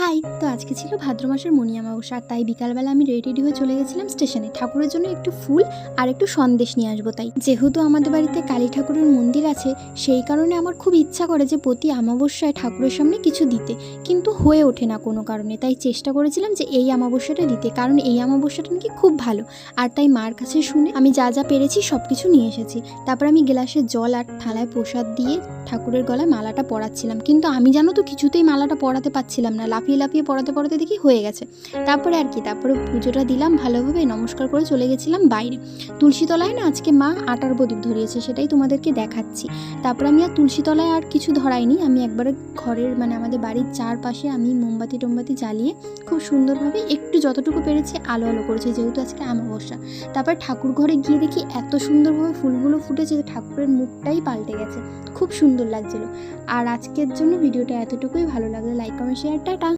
High, তো আজকে ছিল ভাদ্র মাসের মণি অমাবস্যা, আর তাই বিকালবেলা আমি রেডি হয়ে চলে গেছিলাম স্টেশনে ঠাকুরের জন্য একটু ফুল আর একটু সন্দেশ নিয়ে আসবো। তাই যেহেতু আমাদের বাড়িতে কালী ঠাকুরের মন্দির আছে, সেই কারণে আমার খুব ইচ্ছা করে যে প্রতি অমাবস্যায় ঠাকুরের সামনে কিছু দিতে, কিন্তু হয়ে ওঠে না কোনো কারণে। তাই চেষ্টা করেছিলাম যে এই অমাবস্যাটা দিতে, কারণ এই অমাবস্যাটা নাকি খুব ভালো। আর তাই মার কাছে শুনে আমি যা যা পেরেছি সব কিছু নিয়ে এসেছি। তারপর আমি গ্লাসে জল আর থালায় প্রসাদ দিয়ে ঠাকুরের গলায় মালাটা পরাচ্ছিলাম, কিন্তু আমি জানো তো কিছুতেই মালাটা পরাতে পারছিলাম না। লাফিয়ে লাফিয়ে পরাতে দেখি হয়ে গেছে। তারপরে পুজোটা দিলাম ভালোভাবে, নমস্কার করে চলে গেছিলাম বাইরে। তুলসীতলায় না আজকে মা আটার প্রদীপ ধরিয়েছে, সেটাই তোমাদেরকে দেখাচ্ছি। তারপর আমি আর তুলসীতলায় আর কিছু ধরাইনি, আমি একবারে ঘরের আমাদের বাড়ির চারপাশে আমি মোমবাতি টোমবাতি জ্বালিয়ে খুব সুন্দরভাবে একটু যতটুকু পেরেছি আলো করেছি, যেহেতু আজকে অমাবস্যা। তারপর ঠাকুর ঘরে গিয়ে দেখি এত সুন্দরভাবে ফুলগুলো ফুটেছে যে ঠাকুরের মুখটাই পাল্টে গেছে, খুব সুন্দর লাগছিল। আর আজকের জন্য ভিডিওটা এতটুকুই। ভালো লাগলে লাইক কমেন্ট শেয়ার, টাটা।